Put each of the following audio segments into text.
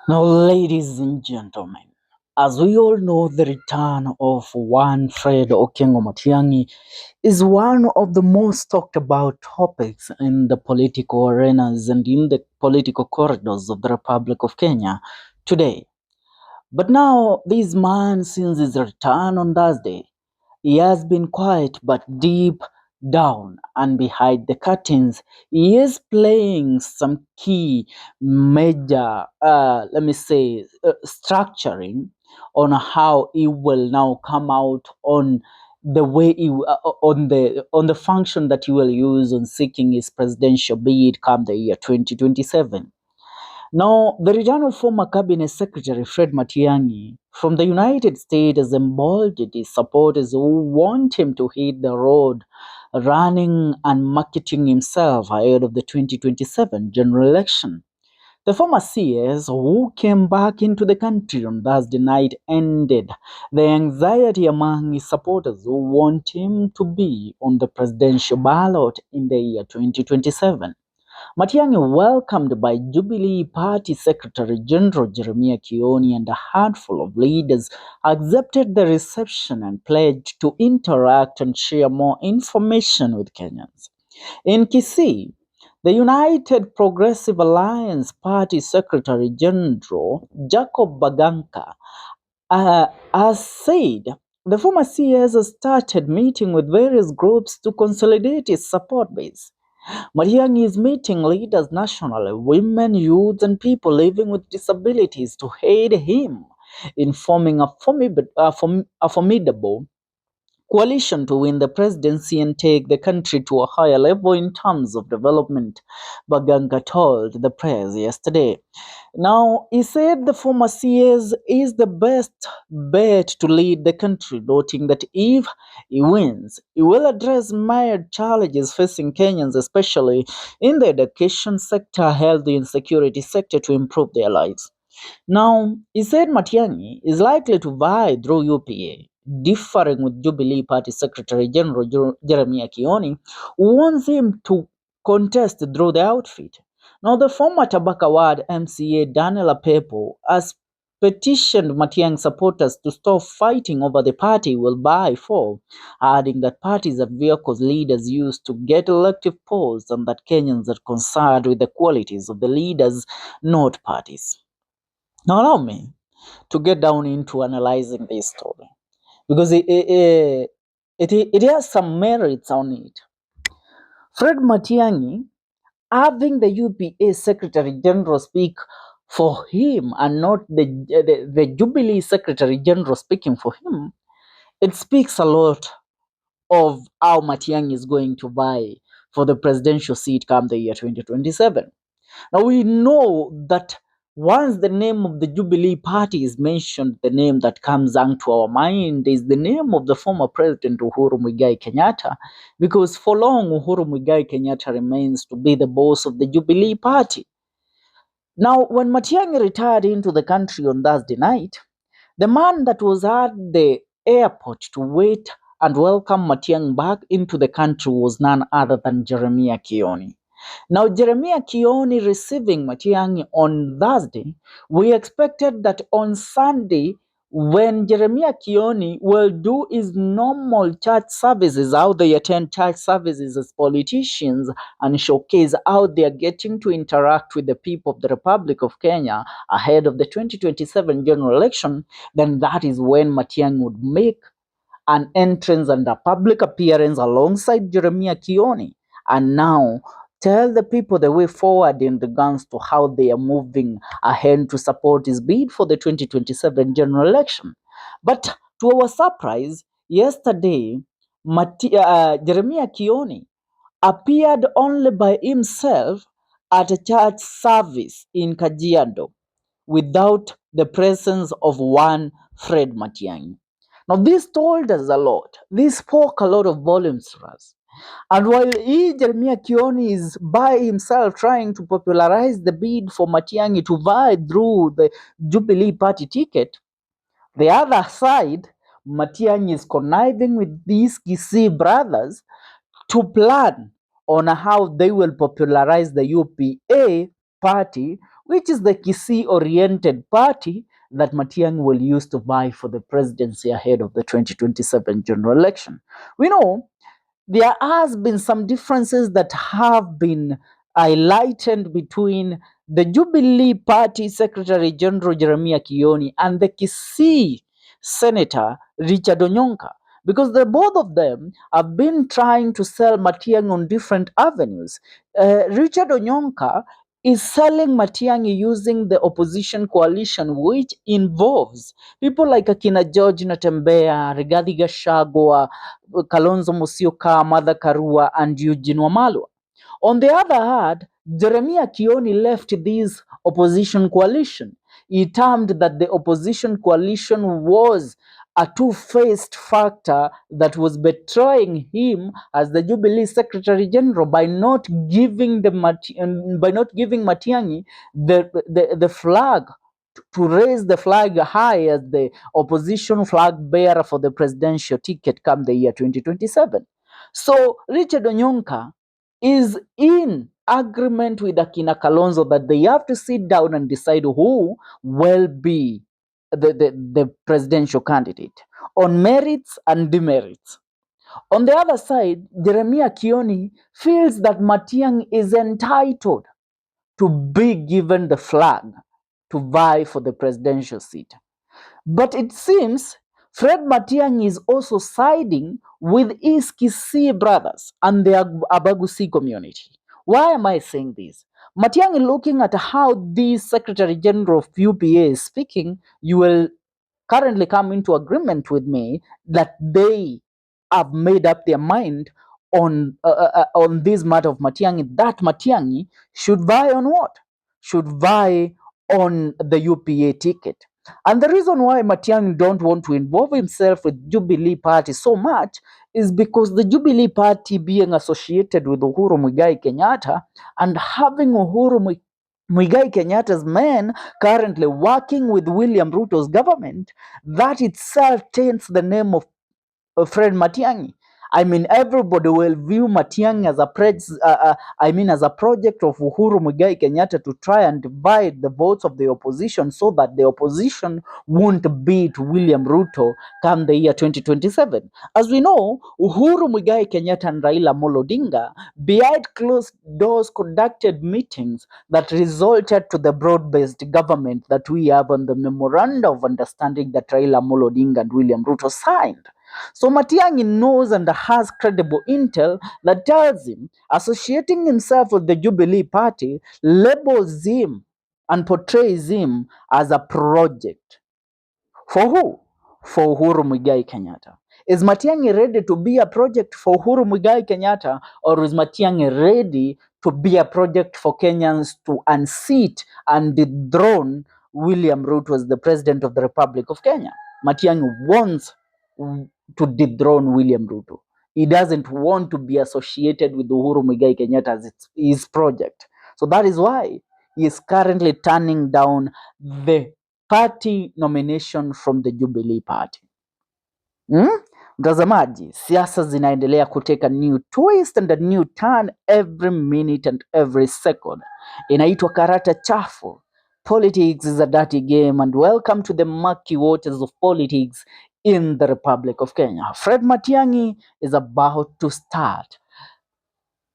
Now, ladies and gentlemen, as we all know, the return of one Fred Okengo Matiang'i is one of the most talked about topics in the political arenas and in the political corridors of the Republic of Kenya today. But now, this man, since his return on Thursday, he has been quiet, but deep down and behind the curtains, he is playing some key major, structuring on how he will now come out on the way on the function that he will use on seeking his presidential bid come the year 2027. Now, the return of former Cabinet Secretary Fred Matiang'i from the United States has emboldened his supporters who want him to hit the road running and marketing himself ahead of the 2027 general election. The former CS who came back into the country on Thursday night ended the anxiety among his supporters who want him to be on the presidential ballot in the year 2027. Matiang'i, welcomed by Jubilee Party Secretary General Jeremiah Kioni and a handful of leaders, accepted the reception and pledged to interact and share more information with Kenyans. In Kisii, the United Progressive Alliance Party Secretary General Jacob Baganka has said the former CS has started meeting with various groups to consolidate its support base. Matiang'i is meeting leaders nationally, women, youth, and people living with disabilities to aid him in forming a formidable coalition to win the presidency and take the country to a higher level in terms of development, Baganga told the press yesterday. Now, he said the former CS is the best bet to lead the country, noting that if he wins, he will address myriad challenges facing Kenyans, especially in the education sector, health, and security sector, to improve their lives. Now, he said Matiang'i is likely to vie through UPA, differing with Jubilee Party Secretary General Jeremiah Kioni, who wants him to contest through the outfit. Now, the former Tabaka Ward MCA Daniel Apepo has petitioned Matiang'i supporters to stop fighting over the party will buy for, adding that parties are vehicles leaders use to get elective posts and that Kenyans are concerned with the qualities of the leaders, not parties. Now, allow me to get down into analyzing this story because it has some merits on it. Fred Matiang'i, having the UPA Secretary General speak for him and not the Jubilee Secretary General speaking for him, it speaks a lot of how Matiang'i is going to vie for the presidential seat come the year 2027. Now we know that once the name of the Jubilee Party is mentioned, the name that comes onto our mind is the name of the former President Uhuru Muigai Kenyatta, because for long Uhuru Muigai Kenyatta remains to be the boss of the Jubilee Party. Now, when Matiang'i retired into the country on Thursday night, the man that was at the airport to wait and welcome Matiang'i back into the country was none other than Jeremiah Kioni. Now, Jeremiah Kioni receiving Matiang'i on Thursday, we expected that on Sunday, when Jeremiah Kioni will do his normal church services, how they attend church services as politicians and showcase how they are getting to interact with the people of the Republic of Kenya ahead of the 2027 general election, then that is when Matiang'i would make an entrance and a public appearance alongside Jeremiah Kioni, and now tell the people the way forward in regards to how they are moving ahead to support his bid for the 2027 general election. But to our surprise, yesterday, Jeremiah Kioni appeared only by himself at a church service in Kajiado without the presence of one Fred Matiang'i. Now, this told us a lot. This spoke a lot of volumes to us. And while Jeremiah Kioni is by himself trying to popularize the bid for Matiang'i to vie through the Jubilee Party ticket, the other side, Matiang'i is conniving with these Kisii brothers to plan on how they will popularize the UPA party which is the Kisii-oriented party that Matiang'i will use to vie for the presidency ahead of the 2027 general election. We know there has been some differences that have been highlighted between the Jubilee Party Secretary General Jeremiah Kioni and the Kisii Senator Richard Onyonka, because the both of them have been trying to sell Matiang'i on different avenues. Richard Onyonka is selling Matiang'i using the opposition coalition, which involves people like Akina George Natembea, Rigathi Gachagua, Kalonzo Musyoka, Martha Karua, and Eugene Wamalwa. On the other hand, Jeremiah Kioni left this opposition coalition. He termed that the opposition coalition was a two-faced factor that was betraying him as the Jubilee Secretary General by not giving Matiang'i the flag, to raise the flag high as the opposition flag bearer for the presidential ticket come the year 2027. So Richard Onyonka is in agreement with Akina Kalonzo that they have to sit down and decide who will be the presidential candidate on merits and demerits. On the other side, Jeremiah Kioni feels that Matiang'i is entitled to be given the flag to vie for the presidential seat. But it seems Fred Matiang'i is also siding with his Kisii brothers and the Abagusi community. Why am I saying this? Matiang'i, looking at how the Secretary General of UPA is speaking, you will currently come into agreement with me that they have made up their mind on this matter of Matiang'i, that Matiang'i should vie on what? Should vie on the UPA ticket. And the reason why Matiang'i don't want to involve himself with Jubilee Party so much is because the Jubilee Party being associated with Uhuru Muigai Kenyatta and having Uhuru Muigai Kenyatta's men currently working with William Ruto's government, that itself taints the name of Fred Matiang'i. I mean, everybody will view Matiang'i as as a project of Uhuru Muigai Kenyatta to try and divide the votes of the opposition so that the opposition won't beat William Ruto come the year 2027. As we know, Uhuru Muigai Kenyatta and Raila Amolo Odinga, behind closed doors, conducted meetings that resulted to the broad-based government that we have on the memorandum of understanding that Raila Amolo Odinga and William Ruto signed. So Matiang'i knows and has credible intel that tells him associating himself with the Jubilee Party labels him and portrays him as a project. For who? For Uhuru Muigai Kenyatta. Is Matiang'i ready to be a project for Uhuru Muigai Kenyatta, or is Matiang'i ready to be a project for Kenyans to unseat and dethrone William Ruto as the President of the Republic of Kenya? Matiang'i wants to dethrone William Ruto. He doesn't want to be associated with Uhuru Muigai Kenyatta as his project. So that is why he is currently turning down the party nomination from the Jubilee Party. Mtazamaji, siasa zinaendelea kuteka new twist and a new turn every minute and every second. Inaitwa karata chafu. Politics is a dirty game, and welcome to the murky waters of politics in the Republic of Kenya. Fred Matiang'i is about to start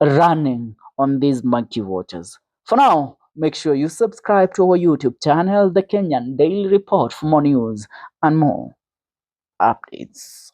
running on these murky waters. For now, make sure you subscribe to our YouTube channel, The Kenyan Daily Report, for more news and more updates.